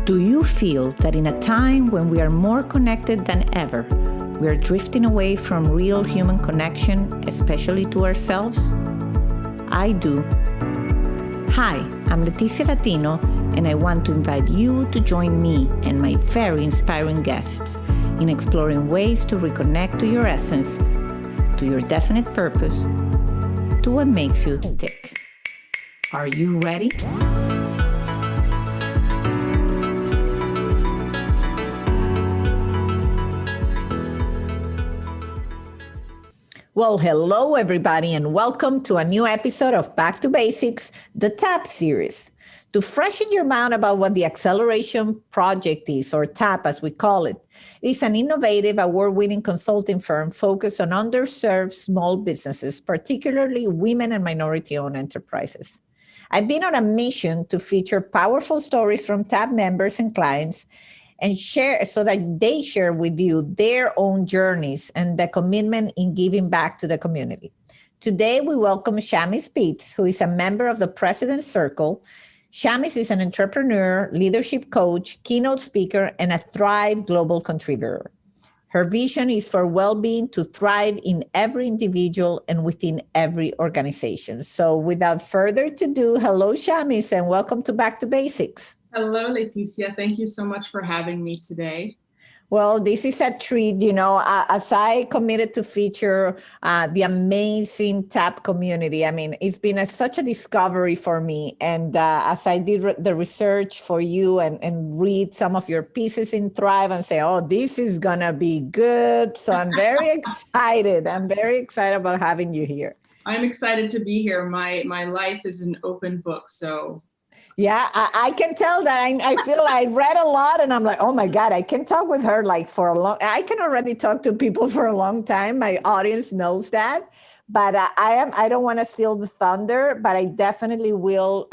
Do you feel that in a time when we are more connected than ever, we are drifting away from real human connection, especially to ourselves? I do. Hi, I'm Leticia Latino, and I want to invite you to join me and my very inspiring guests in exploring ways to reconnect to your essence, to your definite purpose, to what makes you tick. Are you ready? Well, hello, everybody, and welcome to a new episode of Back to Basics, the TAP series. To freshen your mind about what the Acceleration Project is, or TAP as we call it, it is an innovative, award-winning consulting firm focused on underserved small businesses, particularly women and minority-owned enterprises. I've been on a mission to feature powerful stories from TAP members and clients and share so that they share with you their own journeys and the commitment in giving back to the community. Today, we welcome Shamis Pitts, who is a member of the President's Circle. Shamis is an entrepreneur, leadership coach, keynote speaker, and a Thrive Global contributor. Her vision is for well-being to thrive in every individual and within every organization. So without further ado, hello, Shamis, and welcome to Back to Basics. Hello, Leticia. Thank you so much for having me today. Well, this is a treat, as I committed to feature the amazing TAP community. I mean, it's been such a discovery for me. And as I did the research for you and read some of your pieces in Thrive and say, oh, this is going to be good. So I'm very excited. I'm very excited about having you here. I'm excited to be here. My life is an open book, so... Yeah, I can tell that. I feel I read a lot and I'm like, oh my God, I can talk with her like I can already talk to people for a long time. My audience knows that, but I don't want to steal the thunder, but I definitely will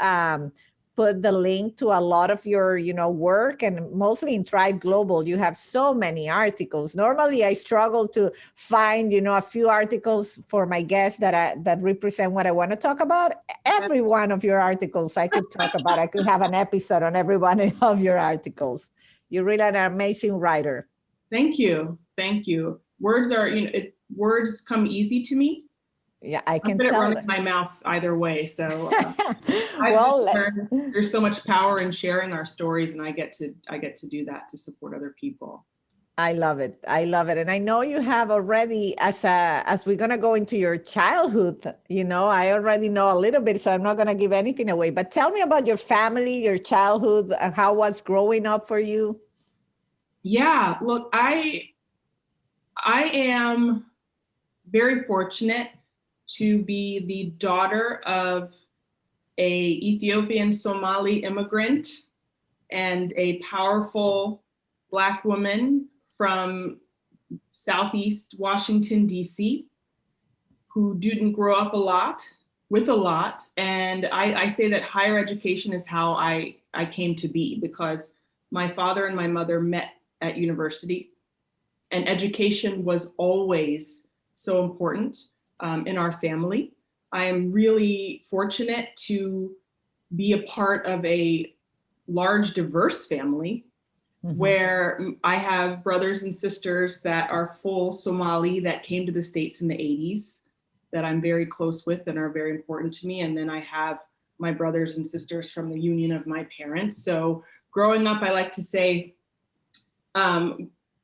put the link to a lot of your, work, and mostly in Thrive Global. You have so many articles. Normally I struggle to find, a few articles for my guests that represent what I want to talk about. Every one of your articles I could talk about. I could have an episode on every one of your articles. You're really an amazing writer. Thank you. Thank you. Words are, words come easy to me. Yeah, I can tell. tell. It runs my mouth either way. So there's so much power in sharing our stories, and I get to do that to support other people. I love it. I love it. And I know you have already, as we're going to go into your childhood, I already know a little bit, so I'm not going to give anything away. But tell me about your family, your childhood, how was growing up for you? Yeah, look, I am very fortunate to be the daughter of a Ethiopian Somali immigrant and a powerful Black woman from Southeast Washington, D.C., who didn't grow up with a lot. And I say that higher education is how I came to be, because my father and my mother met at university, and education was always so important in our family. I am really fortunate to be a part of a large, diverse family, mm-hmm. where I have brothers and sisters that are full Somali that came to the States in the 80s that I'm very close with and are very important to me. And then I have my brothers and sisters from the union of my parents. So growing up, I like to say,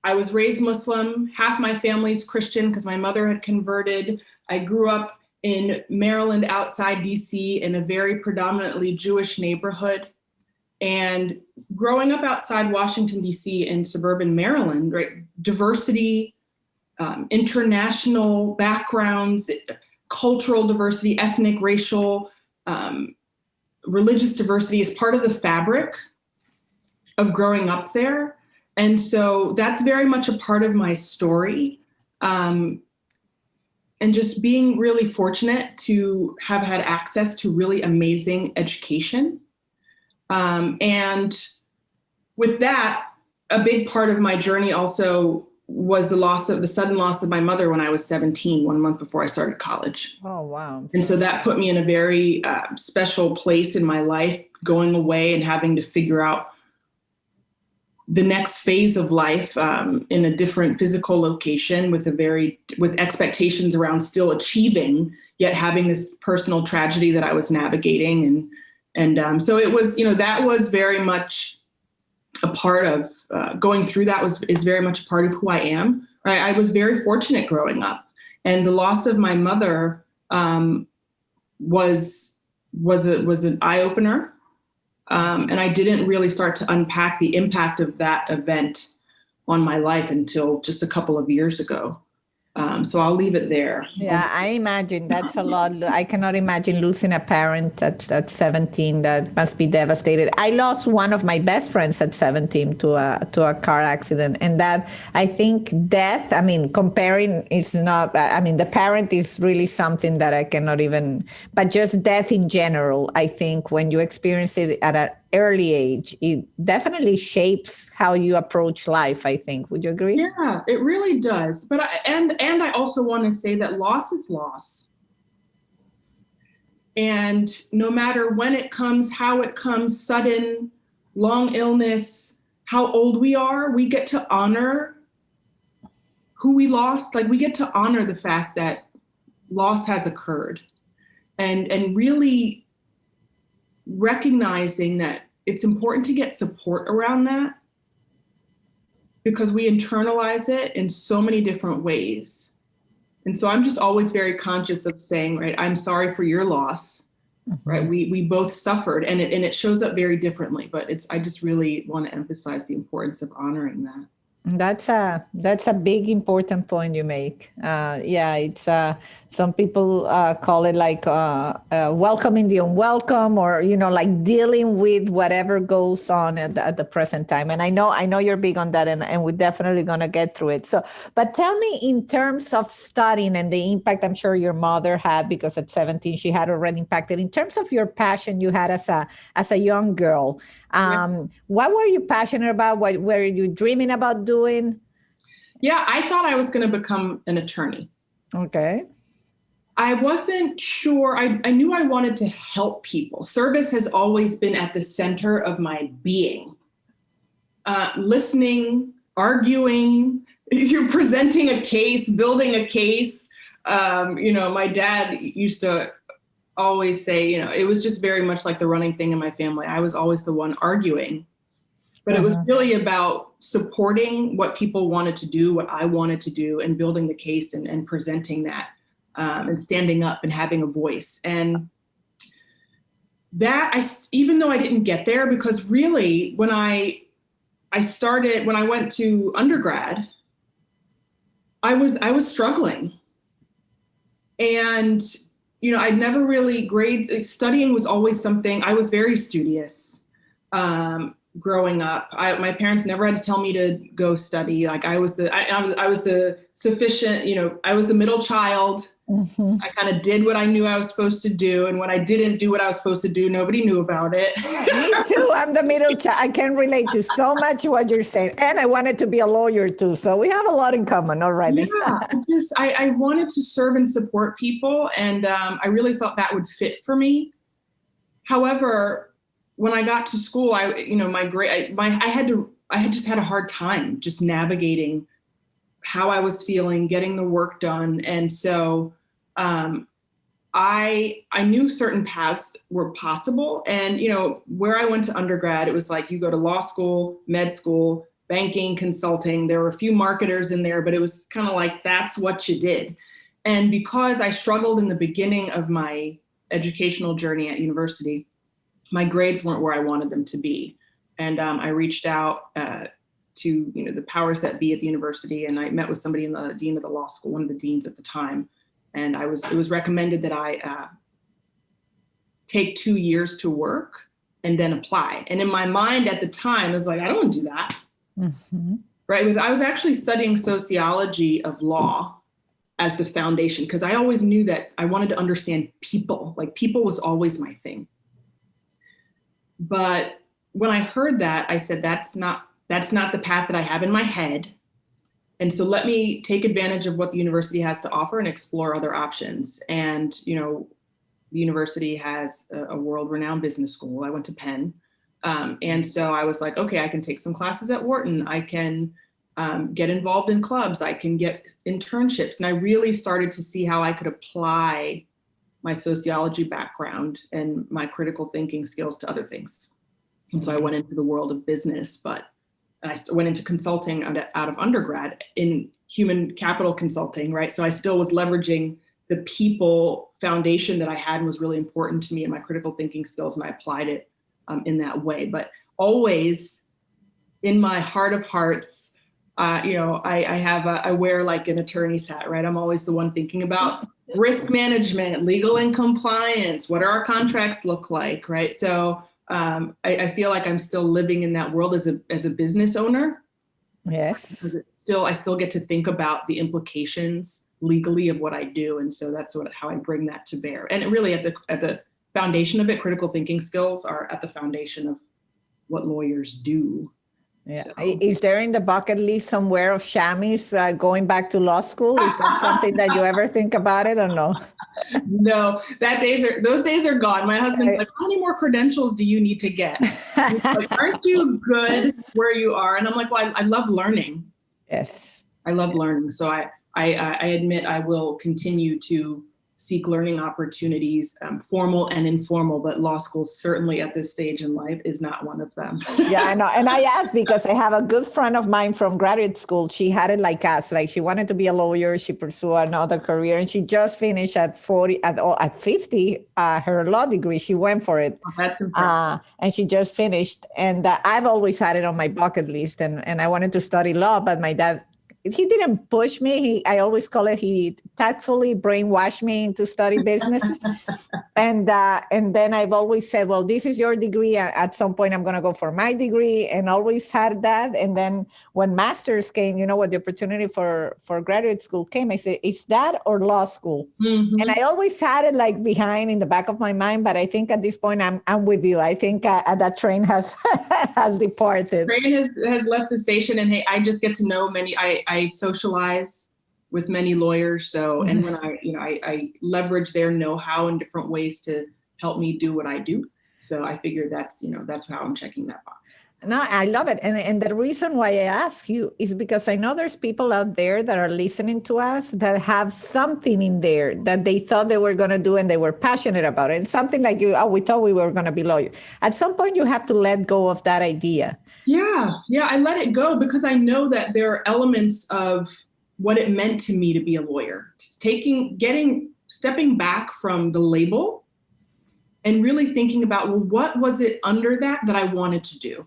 I was raised Muslim. Half my family's Christian because my mother had converted. I grew up in Maryland outside DC in a very predominantly Jewish neighborhood. And growing up outside Washington, DC in suburban Maryland, right, diversity, international backgrounds, cultural diversity, ethnic, racial, religious diversity is part of the fabric of growing up there. And so that's very much a part of my story. And just being really fortunate to have had access to really amazing education. And with that, a big part of my journey also was the sudden loss of my mother when I was 17, 1 month before I started college. Oh, wow. And so that put me in a very special place in my life, going away and having to figure out the next phase of life in a different physical location with expectations around still achieving, yet having this personal tragedy that I was navigating. And so it was, that was very much a part of going through that is very much a part of who I am. Right? I was very fortunate growing up, and the loss of my mother was an eye opener. And I didn't really start to unpack the impact of that event on my life until just a couple of years ago. So I'll leave it there. Yeah, I imagine that's a lot. I cannot imagine losing a parent at 17. That must be devastated. I lost one of my best friends at 17 to a car accident. And that, I think death, comparing is not, the parent is really something that I cannot even, but just death in general, I think when you experience it at an early age, it definitely shapes how you approach life, I think. Would you agree? Yeah, it really does. But I also want to say that loss is loss. And no matter when it comes, how it comes, sudden, long illness, how old we are, we get to honor who we lost. Like, we get to honor the fact that loss has occurred, and really recognizing that it's important to get support around that, because we internalize it in so many different ways. And so I'm just always very conscious of saying, right, I'm sorry for your loss, right? We both suffered, and it shows up very differently, but I just really want to emphasize the importance of honoring that. That's a big important point you make. It's some people call it like welcoming the unwelcome, or like dealing with whatever goes on at the present time. And I know you're big on that, and we're definitely gonna get through it. So, but tell me, in terms of studying and the impact I'm sure your mother had, because at 17 she had already impacted. In terms of your passion you had as a young girl, what were you passionate about? What were you dreaming about doing? Yeah, I thought I was going to become an attorney. Okay. I wasn't sure. I knew I wanted to help people. Service has always been at the center of my being. Listening, arguing, you're presenting a case, building a case. My dad used to always say, it was just very much like the running thing in my family. I was always the one arguing. But it was really about supporting what people wanted to do, what I wanted to do, and building the case and presenting that, and standing up and having a voice. And that, even though I didn't get there, because really when I went to undergrad, I was struggling. And, I'd never really studying was always something. I was very studious. Growing up, my parents never had to tell me to go study. Like, I was the sufficient, I was the middle child. I kind of did what I knew I was supposed to do. And when I didn't do what I was supposed to do, nobody knew about it. Me too. I'm the middle child. I can relate to so much what you're saying. And I wanted to be a lawyer too. So we have a lot in common already. Yeah, I wanted to serve and support people. And I really thought that would fit for me. However, when I got to school, I had just had a hard time just navigating how I was feeling, getting the work done. And so I knew certain paths were possible. And, where I went to undergrad, it was like you go to law school, med school, banking, consulting. There were a few marketers in there, but it was kind of like, that's what you did. And because I struggled in the beginning of my educational journey at university, my grades weren't where I wanted them to be. And I reached out to the powers that be at the university, and I met with somebody in the dean of the law school, one of the deans at the time. And it was recommended that I take 2 years to work and then apply. And in my mind at the time, I was like, I don't want to do that. Mm-hmm. Right? I was actually studying sociology of law as the foundation, because I always knew that I wanted to understand people. Like, people was always my thing. But when I heard that, I said, that's not the path that I have in my head. And so let me take advantage of what the university has to offer and explore other options. And, the university has a world-renowned business school. I went to Penn. And so I was like, okay, I can take some classes at Wharton. I can get involved in clubs. I can get internships. And I really started to see how I could apply my sociology background and my critical thinking skills to other things. And so I went into the world of business, but I went into consulting out of undergrad in human capital consulting, right? So I still was leveraging the people foundation that I had and was really important to me and my critical thinking skills, and I applied it in that way. But always in my heart of hearts, I wear like an attorney's hat, right? I'm always the one thinking about risk management, legal and compliance. What do our contracts look like, right? So I feel like I'm still living in that world as a business owner. Yes. I still get to think about the implications legally of what I do, and so that's how I bring that to bear. And it really at the foundation of it, critical thinking skills are at the foundation of what lawyers do. Yeah. So. Is there in the bucket list somewhere of Shamis going back to law school? Is that something that you ever think about it or no? No, those days are gone. My husband's like, how many more credentials do you need to get? He's like, aren't you good where you are? And I'm like, well, I love learning. Yes. I love learning. So I admit I will continue to seek learning opportunities, formal and informal, but law school certainly at this stage in life is not one of them. Yeah, I know. And I asked because I have a good friend of mine from graduate school. She had it like us, like she wanted to be a lawyer. She pursued another career and she just finished at 50, her law degree. She went for it. Oh, that's impressive. And she just finished. And I've always had it on my bucket list. And I wanted to study law, but my dad, he didn't push me. I always call it, he tactfully brainwashed me into study business. And then I've always said, well, this is your degree. At some point, I'm going to go for my degree, and always had that. And then when master's came, when the opportunity for graduate school came, I said, is that or law school? Mm-hmm. And I always had it like behind in the back of my mind. But I think at this point, I'm with you. I think that train has departed. Train has left the station. And hey, I just get to know many. I socialize with many lawyers. So, and when I leverage their know-how in different ways to help me do what I do. So I figure that's how I'm checking that box. No, I love it. And the reason why I ask you is because I know there's people out there that are listening to us that have something in there that they thought they were going to do and they were passionate about it. And something like we thought we were going to be lawyers. At some point, you have to let go of that idea. Yeah, I let it go because I know that there are elements of what it meant to me to be a lawyer. Stepping back from the label and really thinking about, well, what was it under that I wanted to do?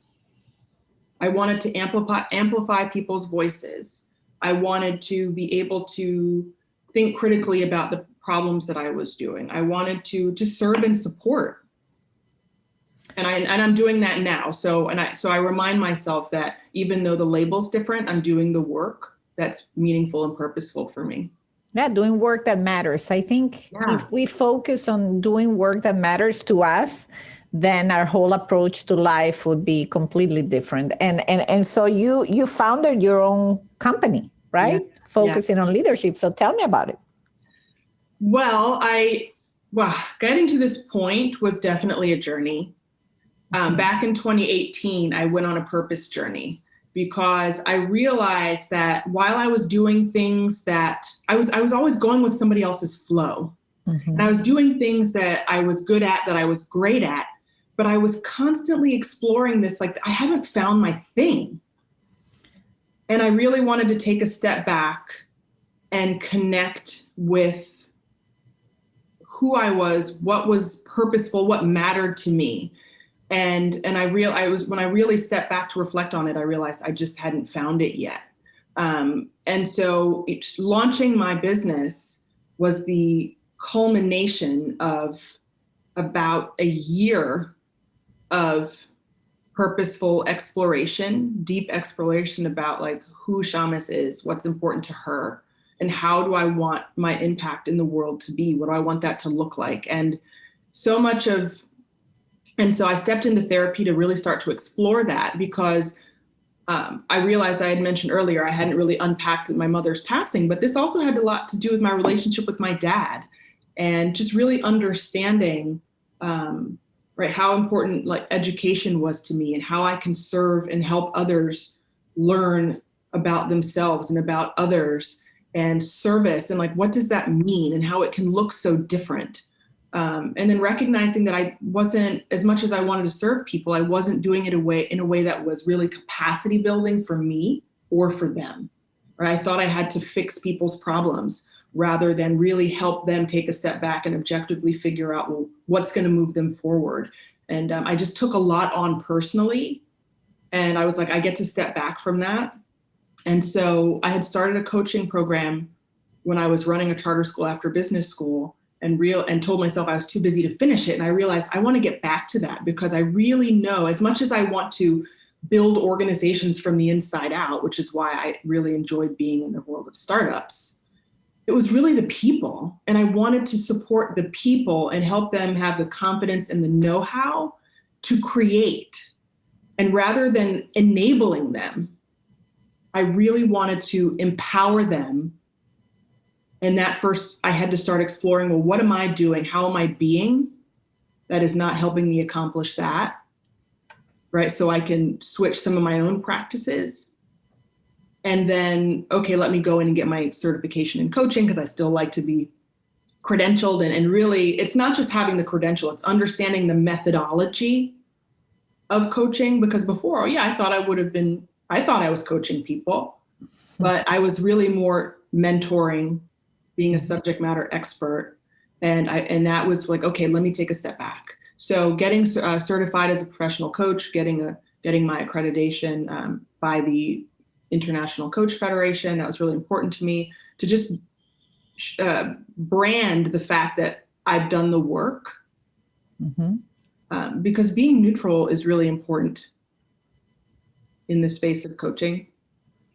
I wanted to amplify people's voices. I wanted to be able to think critically about the problems that I was doing. I wanted to serve and support. And I'm doing that now. So I remind myself that even though the label's different, I'm doing the work that's meaningful and purposeful for me. Yeah, doing work that matters. I think if we focus on doing work that matters to us, then our whole approach to life would be completely different. And so you founded your own company, right? Yeah. Focusing on leadership. So tell me about it. Well, getting to this point was definitely a journey. Back in 2018, I went on a purpose journey because I realized that while I was doing things that I was always going with somebody else's flow. Mm-hmm. And I was doing things that I was good at, that I was great at, but I was constantly exploring this, like I haven't found my thing. And I really wanted to take a step back and connect with who I was, what was purposeful, what mattered to me. And when I really stepped back to reflect on it, I realized I just hadn't found it yet. And so launching my business was the culmination of about a year of purposeful exploration, deep exploration about like who Shamis is, what's important to her, and how do I want my impact in the world to be? What do I want that to look like? And so I stepped into therapy to really start to explore that because I realized I had mentioned earlier, I hadn't really unpacked my mother's passing, but this also had a lot to do with my relationship with my dad and just really understanding right? How important like education was to me and how I can serve and help others learn about themselves and about others, and service, and like, what does that mean and how it can look so different. And then recognizing that I wasn't, as much as I wanted to serve people, I wasn't doing it in a way that was really capacity building for me or for them. Right? I thought I had to fix people's problems rather than really help them take a step back and objectively figure out, well, what's going to move them forward. And I just took a lot on personally. And I was like, I get to step back from that. And so I had started a coaching program when I was running a charter school after business school, and told myself I was too busy to finish it. And I realized I want to get back to that, because I really know, as much as I want to build organizations from the inside out, which is why I really enjoyed being in the world of startups, it was really the people. And I wanted to support the people and help them have the confidence and the know-how to create. And rather than enabling them, I really wanted to empower them. And that first, I had to start exploring, well, what am I doing? How am I being that is not helping me accomplish that? Right? So I can switch some of my own practices. And then, okay, let me go in and get my certification in coaching, because I still like to be credentialed. And really, it's not just having the credential, it's understanding the methodology of coaching. Because before, I thought I was coaching people, but I was really more mentoring, being a subject matter expert. And that was like, okay, let me take a step back. So getting certified as a professional coach, getting my accreditation by the International Coach Federation, that was really important to me, to just brand the fact that I've done the work. Mm-hmm. Because being neutral is really important in the space of coaching.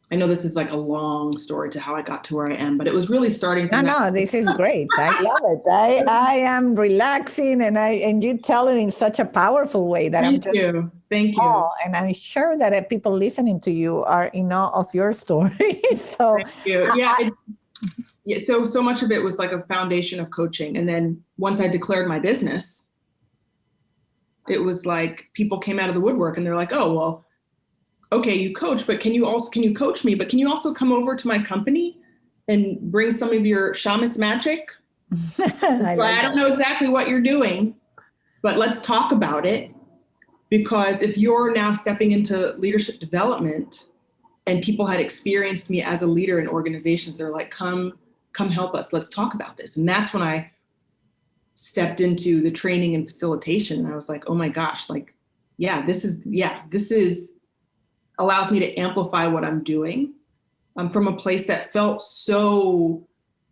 I know this is like a long story to how I got to where I am, but it was really starting from No, this is great. I love it. I am relaxing, and you tell it in such a powerful way that Thank you. And I'm sure that people listening to you are in awe of your story. So thank you. So much of it was like a foundation of coaching. And then once I declared my business, it was like people came out of the woodwork and they're like, oh, well, okay, you coach, but can you coach me? But can you also come over to my company and bring some of your Shamis magic? I don't know exactly what you're doing, but let's talk about it. Because if you're now stepping into leadership development, and people had experienced me as a leader in organizations, they're like, come help us. Let's talk about this. And that's when I stepped into the training and facilitation. And I was like, oh my gosh, like, this is allows me to amplify what I'm doing from a place that felt so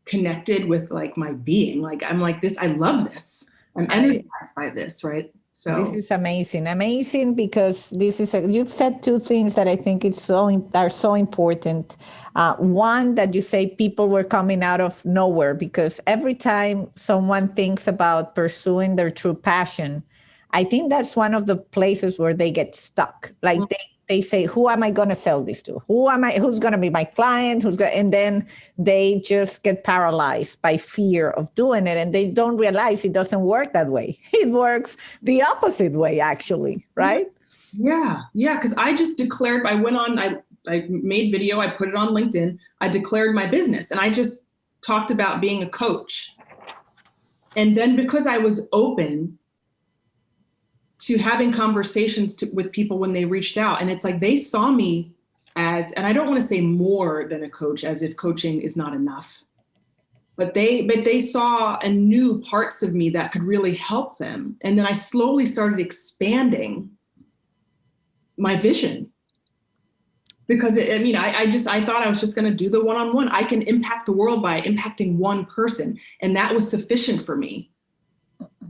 connected with like my being. Like, I'm like this, I love this. I'm energized by this, right? So this is amazing, because you've said two things that I think are so important. One, that you say people were coming out of nowhere, because every time someone thinks about pursuing their true passion, I think that's one of the places where they get stuck. Like they say, who am I going to sell this to? Who's going to be my client? And then they just get paralyzed by fear of doing it. And they don't realize it doesn't work that way. It works the opposite way, actually. Right? Yeah. Because I just declared, I made video, I put it on LinkedIn. I declared my business, and I just talked about being a coach. And then because I was open to having conversations with people when they reached out, and it's like they saw me as, and I don't want to say more than a coach, as if coaching is not enough, but they saw and knew parts of me that could really help them. And then I slowly started expanding my vision, because I thought I was just going to do the one-on-one. I can impact the world by impacting one person, and that was sufficient for me.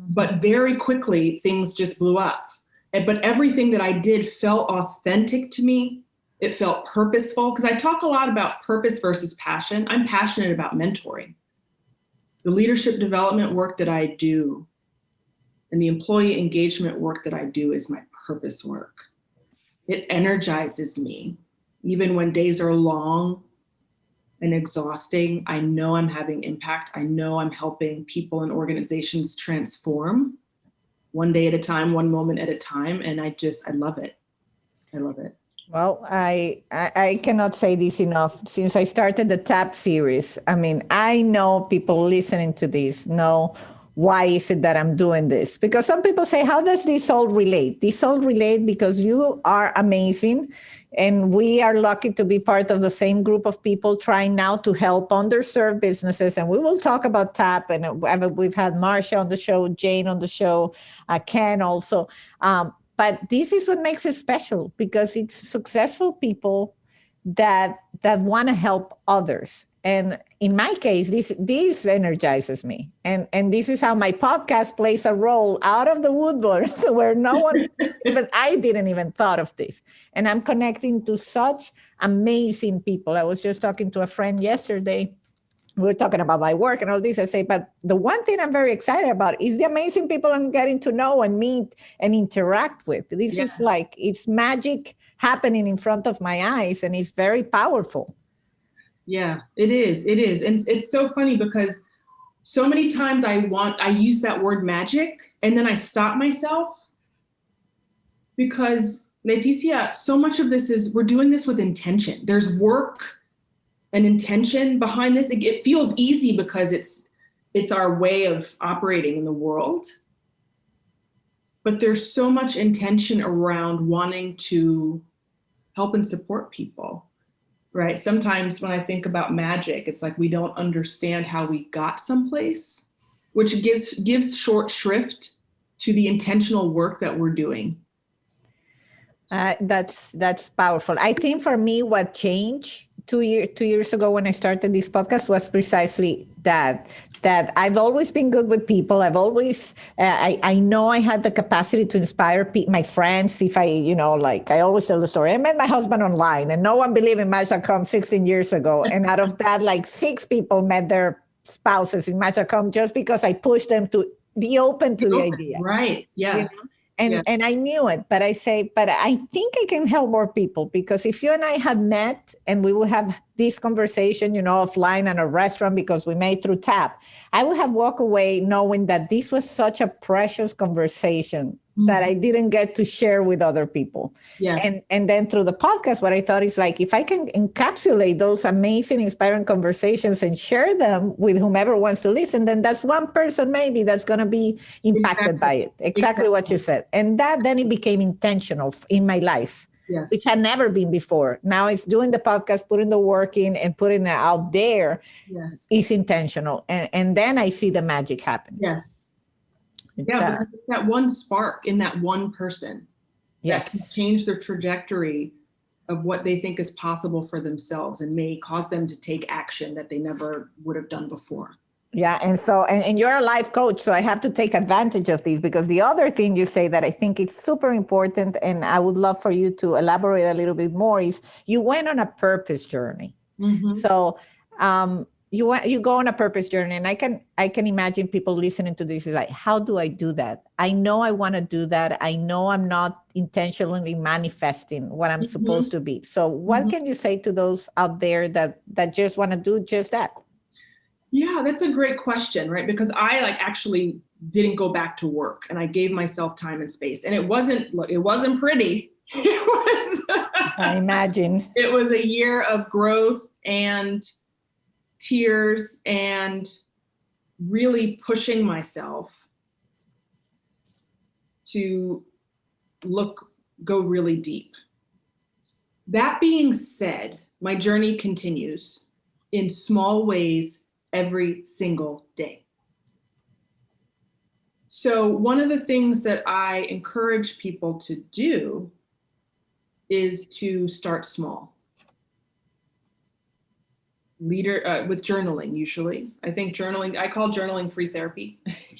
But very quickly, things just blew up. But everything that I did felt authentic to me. It felt purposeful, because I talk a lot about purpose versus passion. I'm passionate about mentoring. The leadership development work that I do and the employee engagement work that I do is my purpose work. It energizes me. Even when days are long and exhausting, I know I'm having impact. I know I'm helping people and organizations transform. one day at a time, one moment at a time. And I love it. I love it. Well, I cannot say this enough. Since I started the TAP series, I mean, I know people listening to this know why is it that I'm doing this? Because some people say, how does this all relate? This all relate because you are amazing. And we are lucky to be part of the same group of people trying now to help underserved businesses. And we will talk about TAP. And we've had Marsha on the show, Jane on the show, Ken also. But this is what makes it special, because it's successful people that want to help others. And in my case, this energizes me. And this is how my podcast plays a role out of the woodworks where no one, even I didn't even thought of this. And I'm connecting to such amazing people. I was just talking to a friend yesterday. We were talking about my work and all this. I say, but the one thing I'm very excited about is the amazing people I'm getting to know and meet and interact with. This is like, it's magic happening in front of my eyes, and it's very powerful. Yeah, it is. It is. And it's so funny because so many times I use that word magic and then I stop myself, because Leticia, so much of this is, we're doing this with intention. There's work and intention behind this. It feels easy because it's our way of operating in the world. But there's so much intention around wanting to help and support people, right? Sometimes when I think about magic, it's like we don't understand how we got someplace, which gives short shrift to the intentional work that we're doing. That's powerful. I think for me, what changed 2 years ago when I started this podcast was precisely that I've always been good with people. I've always, I know I had the capacity to inspire my friends. If I always tell the story. I met my husband online and no one believed in Match.com 16 years ago. And out of that, like 6 people met their spouses in Match.com just because I pushed them to be open to the idea. Right. Yes. You know? And I knew it, but I say, but I think I can help more people, because if you and I had met and we would have this conversation, offline in a restaurant because we made through TAP, I would have walked away knowing that this was such a precious conversation that I didn't get to share with other people. Yes. And then through the podcast, what I thought is like, if I can encapsulate those amazing, inspiring conversations and share them with whomever wants to listen, then that's one person maybe that's going to be impacted by it. Exactly what you said. And then it became intentional in my life, which had never been before. Now it's doing the podcast, putting the work in and putting it out there is intentional. And then I see the magic happen. Yes. Because it's that one spark in that one person that can change the trajectory of what they think is possible for themselves and may cause them to take action that they never would have done before. Yeah. And so, and you're a life coach, so I have to take advantage of these, because the other thing you say that I think is super important, and I would love for you to elaborate a little bit more, is you went on a purpose journey. Mm-hmm. So, you go on a purpose journey, and I can imagine people listening to this is like, how do I do that? I know I want to do that. I know I'm not intentionally manifesting what I'm supposed to be. So what can you say to those out there that just want to do just that? Yeah, that's a great question, right? Because I actually didn't go back to work, and I gave myself time and space, and it wasn't pretty. It was, I imagine. It was a year of growth and tears and really pushing myself to go really deep. That being said, my journey continues in small ways every single day. So one of the things that I encourage people to do is to start small. With journaling, usually. I call journaling free therapy,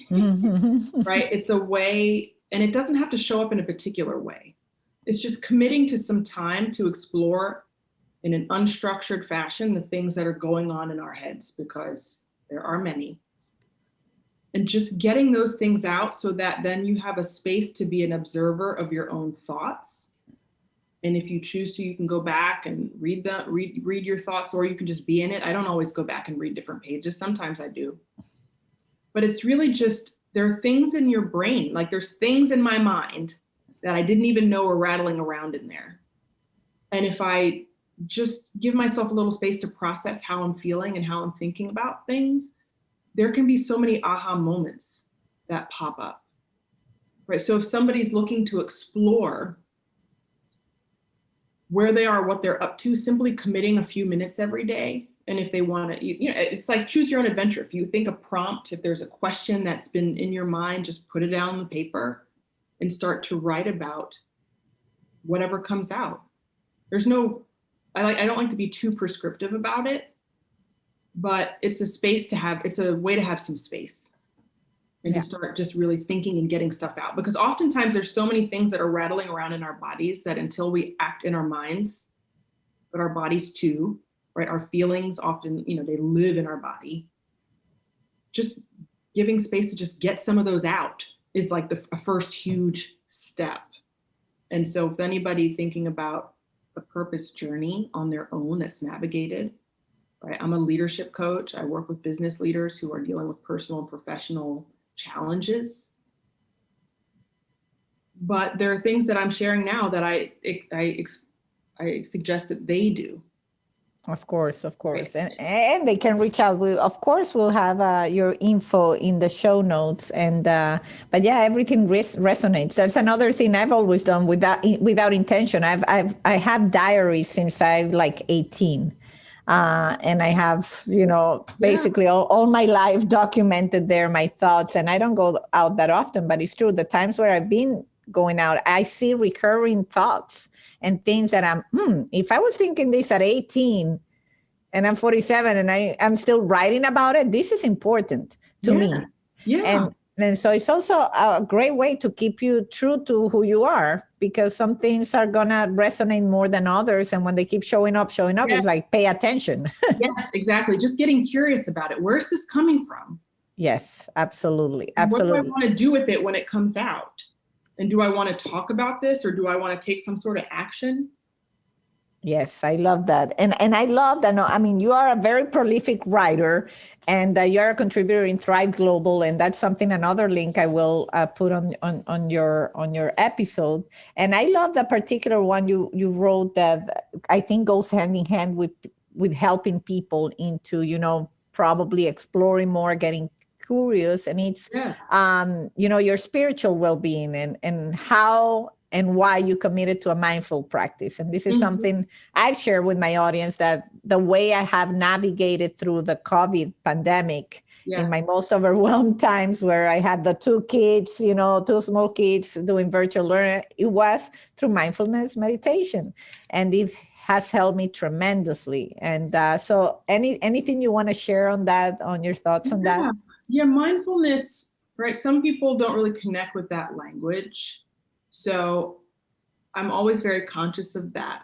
right? It's a way, and it doesn't have to show up in a particular way. It's just committing to some time to explore in an unstructured fashion the things that are going on in our heads, because there are many. And just getting those things out so that then you have a space to be an observer of your own thoughts. And if you choose to, you can go back and read your thoughts, or you can just be in it. I don't always go back and read different pages. Sometimes I do. But it's really just there are things in your brain, like there's things in my mind that I didn't even know were rattling around in there. And if I just give myself a little space to process how I'm feeling and how I'm thinking about things, there can be so many aha moments that pop up, right? So if somebody's looking to explore where they are, what they're up to, simply committing a few minutes every day. And if they want to, it's like choose your own adventure. If you think a prompt, if there's a question that's been in your mind, just put it down on the paper and start to write about whatever comes out. There's no, I don't like to be too prescriptive about it, but it's a space to have, it's a way to have some space and to start just really thinking and getting stuff out. Because oftentimes there's so many things that are rattling around in our bodies that until we act in our minds, but our bodies too, right? Our feelings often, they live in our body. Just giving space to just get some of those out is like a first huge step. And so if anybody thinking about a purpose journey on their own that's navigated, right? I'm a leadership coach. I work with business leaders who are dealing with personal and professional challenges. But there are things that I'm sharing now that I suggest that they do. Of course. Right. And they can reach out. Of course, we'll have your info in the show notes. And but yeah, everything resonates. That's another thing I've always done without intention. I have diaries since I'm like 18. And I have, basically all my life documented there, my thoughts. And I don't go out that often, but it's true. The times where I've been going out, I see recurring thoughts and things that if I was thinking this at 18 and I'm 47 and I'm still writing about it, this is important to me. Yeah. And so it's also a great way to keep you true to who you are, because some things are going to resonate more than others. And when they keep showing up, it's like, pay attention. Yes, exactly. Just getting curious about it. Where's this coming from? Yes, absolutely. What do I want to do with it when it comes out? And do I want to talk about this, or do I want to take some sort of action? Yes, I love that. And I love that. I mean, you are a very prolific writer, and you're a contributor in Thrive Global. And that's another link I will put on your episode. And I love the particular one you wrote that I think goes hand in hand with helping people into, probably exploring more, getting curious. And it's, your spiritual well-being and how and why you committed to a mindful practice. And this is something I've shared with my audience, that the way I have navigated through the COVID pandemic in my most overwhelmed times, where I had the two small kids doing virtual learning, it was through mindfulness meditation. And it has helped me tremendously. And so anything you want to share on that, on your thoughts on that? Yeah, mindfulness, right? Some people don't really connect with that language. So I'm always very conscious of that.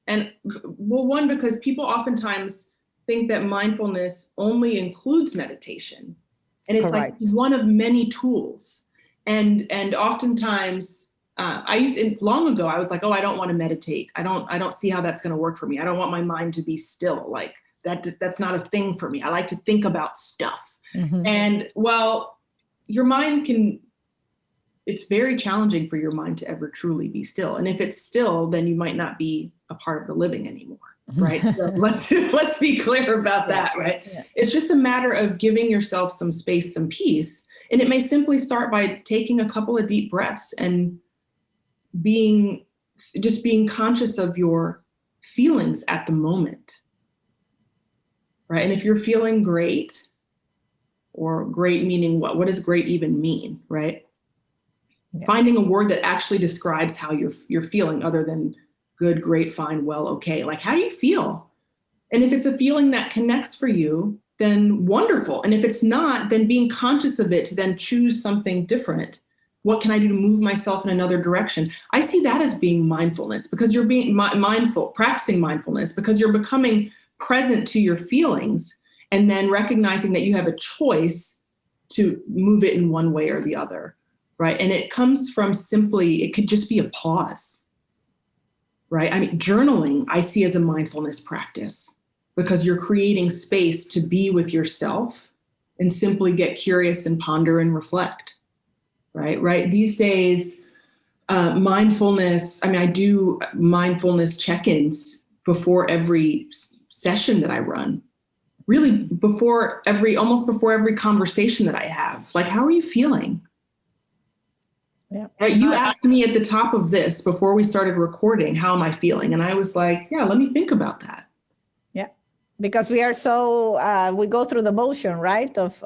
And one, because people oftentimes think that mindfulness only includes meditation. And it's like one of many tools. And oftentimes long ago, I was like, I don't want to meditate. I don't see how that's going to work for me. I don't want my mind to be still. Like that's not a thing for me. I like to think about stuff. Mm-hmm. And your mind it's very challenging for your mind to ever truly be still. And if it's still, then you might not be a part of the living anymore, right? So let's be clear about that, right? Yeah. It's just a matter of giving yourself some space, some peace. And it may simply start by taking a couple of deep breaths and being conscious of your feelings at the moment, right? And if you're feeling great, or great meaning what does great even mean, right? Yeah. Finding a word that actually describes how you're feeling, other than good, great, fine, well, okay. Like, how do you feel? And if it's a feeling that connects for you, then wonderful. And if it's not, then being conscious of it to then choose something different. What can I do to move myself in another direction? I see that as being mindfulness, because you're being mindful, practicing mindfulness, because you're becoming present to your feelings, and then recognizing that you have a choice to move it in one way or the other. Right. And it comes from it could just be a pause. Right. I mean, journaling I see as a mindfulness practice, because you're creating space to be with yourself and simply get curious and ponder and reflect. right? These days, mindfulness, I do mindfulness check-ins before every session that I run, really almost before every conversation that I have. Like, how are you feeling? Yeah. Right? You asked me at the top of this before we started recording, how am I feeling? And I was like, yeah, let me think about that. Yeah. Because we are so, we go through the motion, right? Of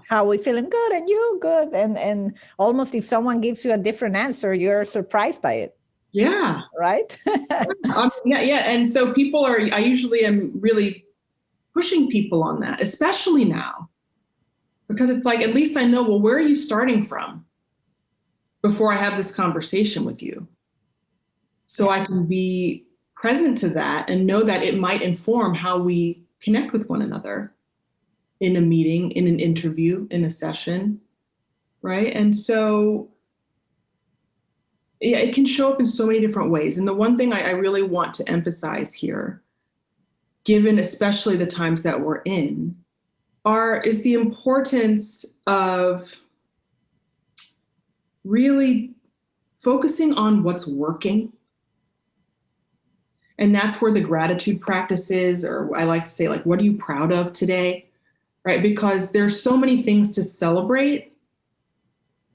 how we feeling good and you good. And almost if someone gives you a different answer, you're surprised by it. Yeah. Right? Yeah. And so I usually am really pushing people on that, especially now, because it's like, at least I know, well, where are you starting from before I have this conversation with you? So I can be present to that and know that it might inform how we connect with one another in a meeting, in an interview, in a session, right? And so, yeah, it can show up in so many different ways. And the one thing I really want to emphasize here, given especially the times that we're in, is the importance of really focusing on what's working. And that's where the gratitude practice is, or I like to say, like, what are you proud of today? Right? Because there's so many things to celebrate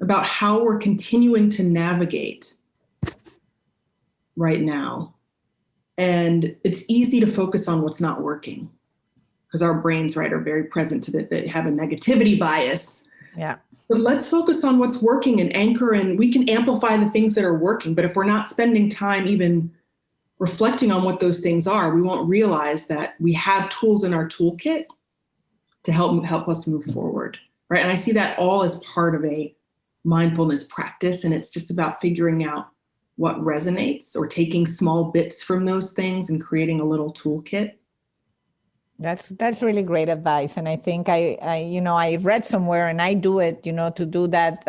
about how we're continuing to navigate right now. And it's easy to focus on what's not working because our brains, right, are very present to that. They have a negativity bias. Yeah. But let's focus on what's working and anchor, and we can amplify the things that are working. But if we're not spending time even reflecting on what those things are, we won't realize that we have tools in our toolkit to help us move forward, right? And I see that all as part of a mindfulness practice, and it's just about figuring out what resonates or taking small bits from those things and creating a little toolkit. That's really great advice. And I think I read somewhere, and I do it, to do that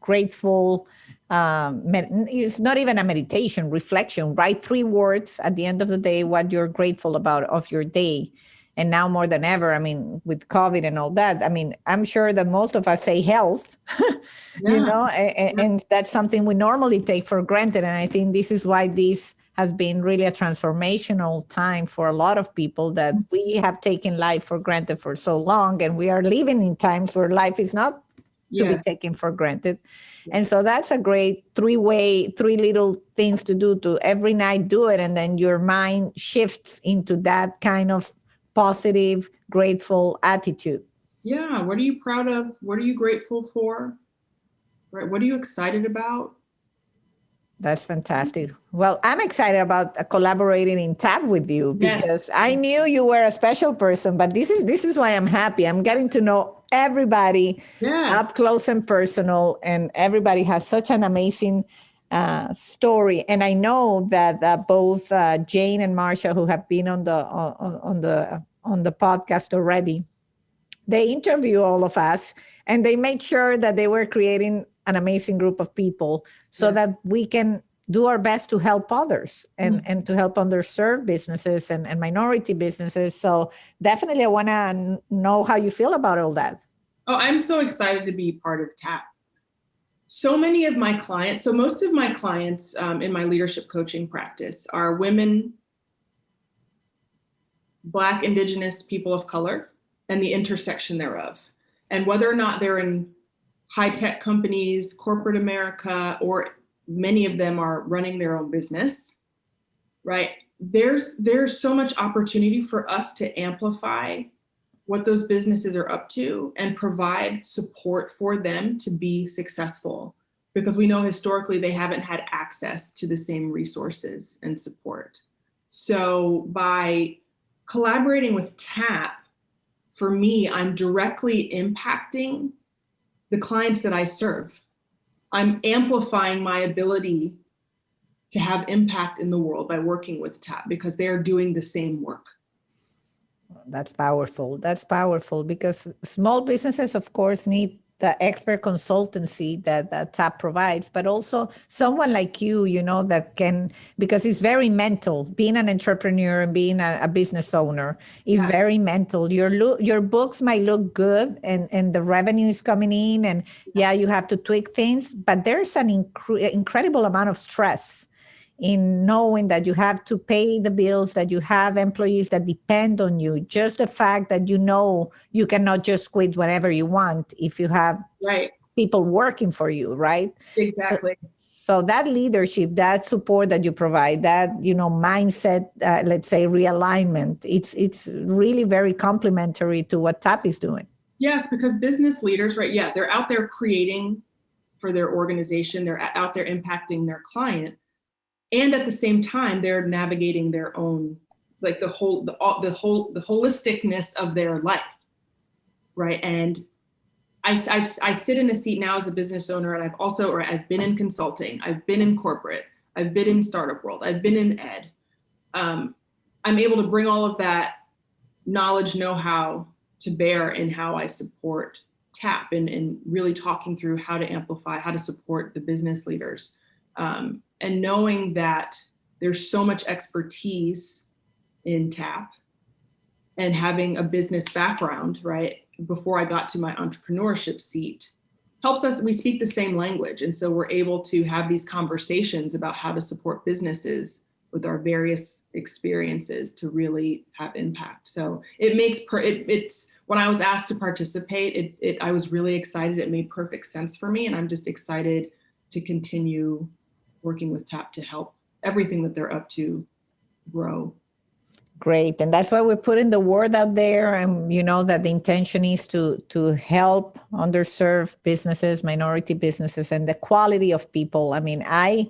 grateful, it's not even a meditation, reflection. Write 3 words at the end of the day, what you're grateful about of your day. And now more than ever, with COVID and all that, I'm sure that most of us say health, and that's something we normally take for granted. And I think this is why this has been really a transformational time for a lot of people, that we have taken life for granted for so long. And we are living in times where life is not to be taken for granted. And so that's a great 3 little things to do, to every night do it. And then your mind shifts into that kind of positive, grateful attitude. Yeah. What are you proud of? What are you grateful for? Right. What are you excited about? That's fantastic. Well, I'm excited about collaborating in TAP with you, because I knew you were a special person, but this is why I'm happy. I'm getting to know everybody up close and personal, and everybody has such an amazing story. And I know that both Jane and Marsha, who have been on the podcast already, they interview all of us, and they made sure that they were creating an amazing group of people so that we can do our best to help others and to help underserved businesses and minority businesses. So definitely I want to know how you feel about all that. Oh, I'm so excited to be part of TAP. Most of my clients in my leadership coaching practice are women, Black, Indigenous, people of color, and the intersection thereof. And whether or not they're in high-tech companies, corporate America, or many of them are running their own business, right? There's so much opportunity for us to amplify what those businesses are up to and provide support for them to be successful, because we know historically they haven't had access to the same resources and support. So by collaborating with TAP, for me, I'm directly impacting the clients that I serve. I'm amplifying my ability to have impact in the world by working with TAP, because they are doing the same work. That's powerful. That's powerful, because small businesses, of course, need the expert consultancy that TAP provides, but also someone like you know, that can, because it's very mental. Being an entrepreneur and being a business owner is very mental. Your books might look good and the revenue is coming in, and you have to tweak things, but there's an incredible amount of stress in knowing that you have to pay the bills, that you have employees that depend on you. Just the fact that you know you cannot just quit whenever you want if you have people working for you, right? Exactly. So that leadership, that support that you provide, that, mindset, let's say realignment, it's really very complementary to what TAP is doing. Yes, because business leaders, right? Yeah, they're out there creating for their organization. They're out there impacting their client. And at the same time, they're navigating their own, like the holisticness of their life, right? And I sit in a seat now as a business owner, and I've been in consulting, I've been in corporate, I've been in startup world, I've been in ed. I'm able to bring all of that knowledge, know-how to bear in how I support TAP and really talking through how to amplify, how to support the business leaders. And knowing that there's so much expertise in TAP and having a business background, right, before I got to my entrepreneurship seat, helps us, we speak the same language. And so we're able to have these conversations about how to support businesses with our various experiences to really have impact. So it makes, it's when I was asked to participate, I was really excited. It made perfect sense for me. And I'm just excited to continue working with TAP to help everything that they're up to grow. Great. And that's why we're putting the word out there. And that the intention is to help underserved businesses, minority businesses, and the quality of people. I mean, I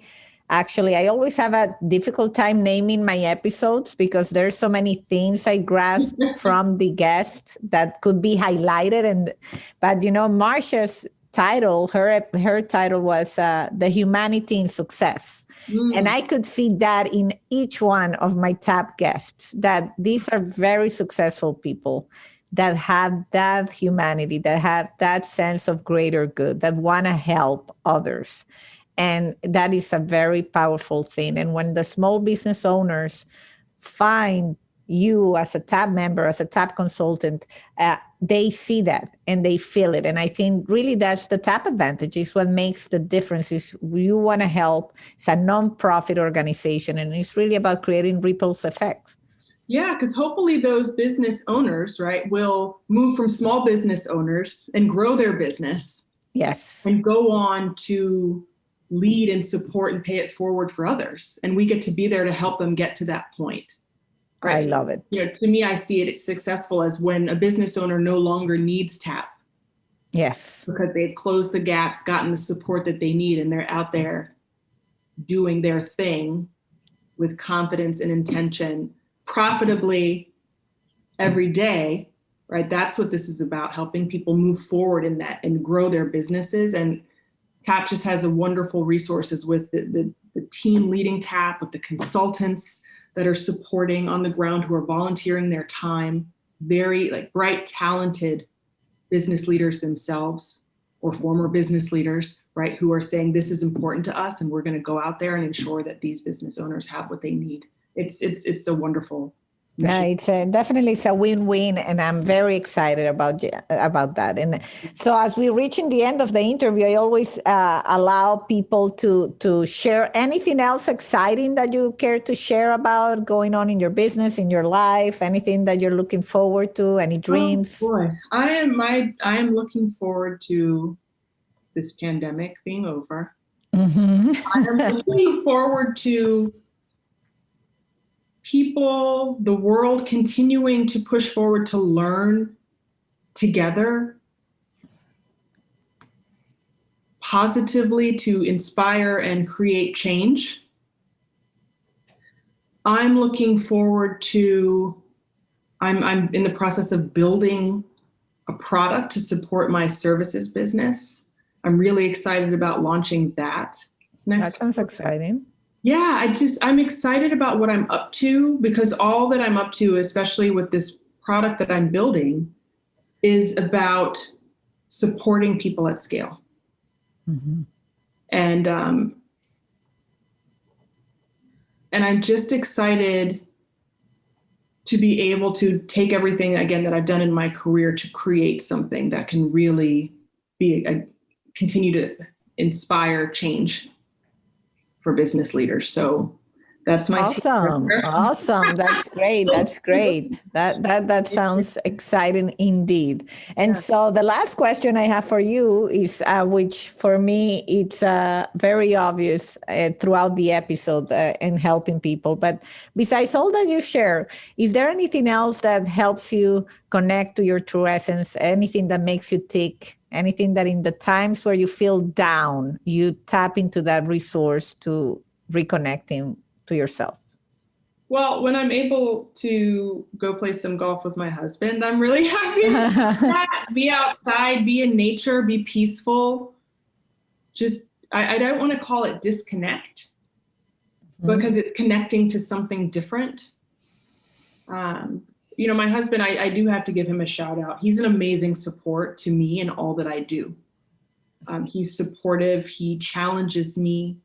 always have a difficult time naming my episodes because there's so many things I grasp from the guests that could be highlighted. But Marsha's title, her title was The Humanity in Success. And I could see that in each one of my TAP guests, that these are very successful people that have that humanity, that have that sense of greater good, that want to help others. And that is a very powerful thing. And when the small business owners find you as a TAP member, as a TAP consultant, they see that and they feel it. And I think really that's the TAP advantage, is what makes the difference. Is you want to help. It's a nonprofit organization, and it's really about creating ripple effects. Yeah, because hopefully those business owners, right, will move from small business owners and grow their business. Yes. And go on to lead and support and pay it forward for others. And we get to be there to help them get to that point. Right? I love it. To me, I see it successful as when a business owner no longer needs TAP. Yes. Because they've closed the gaps, gotten the support that they need, and they're out there doing their thing with confidence and intention, profitably every day, right? That's what this is about, helping people move forward in that and grow their businesses. And TAP just has a wonderful resources with the team leading TAP, with the consultants that are supporting on the ground, who are volunteering their time, very bright, talented business leaders themselves, or former business leaders, right, who are saying this is important to us, and we're going to go out there and ensure that these business owners have what they need. It's a wonderful. Yeah, definitely it's a win-win, and I'm very excited about that. And so, as we're reaching the end of the interview, I always allow people to share anything else exciting that you care to share about going on in your business, in your life, anything that you're looking forward to, any dreams. Oh boy, I am looking forward to this pandemic being over. Mm-hmm. I am looking forward to people, the world continuing to push forward to learn together positively, to inspire and create change. I'm looking forward to, I'm in the process of building a product to support my services business. I'm really excited about launching that next. That sounds exciting. Yeah, I'm excited about what I'm up to, because all that I'm up to, especially with this product that I'm building, is about supporting people at scale. Mm-hmm. And I'm just excited to be able to take everything, again, that I've done in my career to create something that can really continue to inspire change for business leaders. So that's my Awesome. team. Awesome. That's great. That's great. That sounds exciting indeed. And so the last question I have for you is, which for me, it's very obvious throughout the episode in helping people. But besides all that you share, is there anything else that helps you connect to your true essence? Anything that makes you tick? Anything that in the times where you feel down, you tap into that resource to reconnecting to yourself? Well, when I'm able to go play some golf with my husband, I'm really happy. Be outside, be in nature, be peaceful. Just, I don't want to call it disconnect, because it's connecting to something different. My husband, I do have to give him a shout out. He's an amazing support to me in all that I do. He's supportive. He challenges me.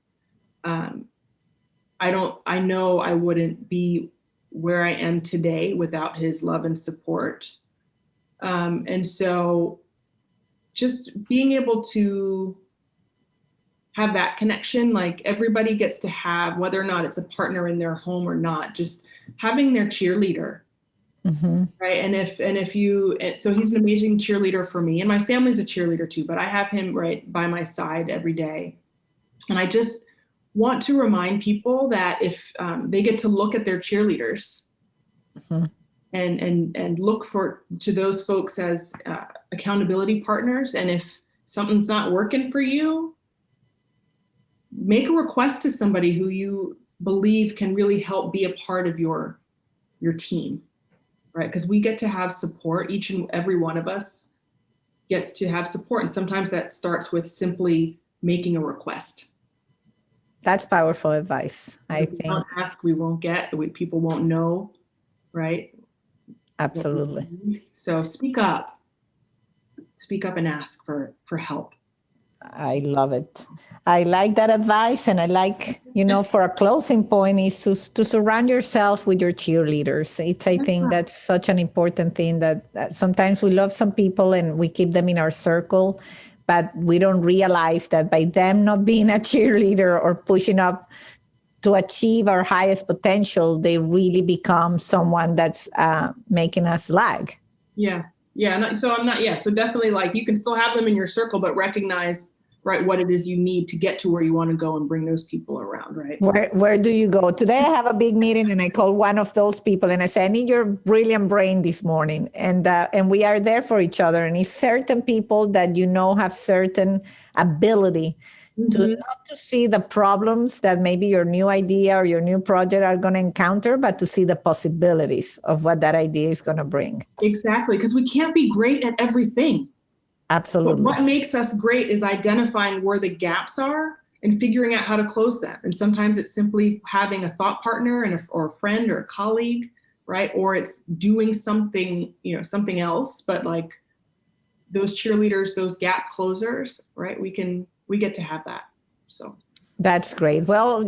I know I wouldn't be where I am today without his love and support. And so just being able to have that connection, like everybody gets to have, whether or not it's a partner in their home or not, just having their cheerleader. Mm-hmm. Right. So he's an amazing cheerleader for me, and my family's a cheerleader too, but I have him right by my side every day. And I just want to remind people that if they get to look at their cheerleaders and look to those folks as accountability partners. And if something's not working for you, make a request to somebody who you believe can really help be a part of your team, right? Because we get to have support. Each and every one of us gets to have support. And sometimes that starts with simply making a request. That's powerful advice, I think. We don't ask, we won't get. People won't know, right? Absolutely. So speak up. Speak up and ask for help. I love it. I like that advice. And I like, for a closing point is to surround yourself with your cheerleaders. I think that's such an important thing that sometimes we love some people and we keep them in our circle, but we don't realize that by them not being a cheerleader or pushing up to achieve our highest potential, they really become someone that's making us lag. Yeah. Yeah. So definitely, like, you can still have them in your circle, but recognize, right, what it is you need to get to where you want to go and bring those people around, right? Where do you go? Today I have a big meeting and I call one of those people and I say, I need your brilliant brain this morning. And we are there for each other. And it's certain people that have certain ability to not to see the problems that maybe your new idea or your new project are going to encounter, but to see the possibilities of what that idea is going to bring. Exactly. Because we can't be great at everything. Absolutely. But what makes us great is identifying where the gaps are and figuring out how to close them. And sometimes it's simply having a thought partner or a friend or a colleague, right? Or it's doing something, something else. But like those cheerleaders, those gap closers, right? We get to have that. So that's great. Well,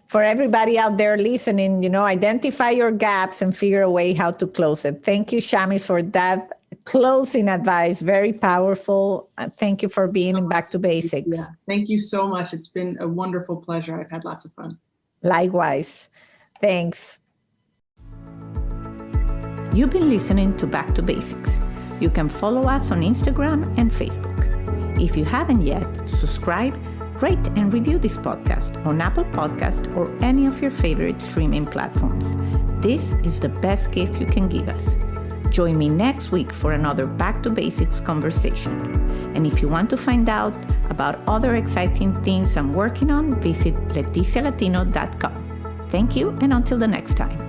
for everybody out there listening, identify your gaps and figure a way how to close it. Thank you, Shamis, for that closing advice. Very powerful. Thank you for being in Back to Basics. Yeah, thank you so much. It's been a wonderful pleasure. I've had lots of fun. Likewise. Thanks. You've been listening to Back to Basics. You can follow us on Instagram and Facebook. If you haven't yet, subscribe, rate, and review this podcast on Apple Podcast or any of your favorite streaming platforms. This is the best gift you can give us. Join me next week for another Back to Basics conversation. And if you want to find out about other exciting things I'm working on, visit leticialatino.com. Thank you, and until the next time.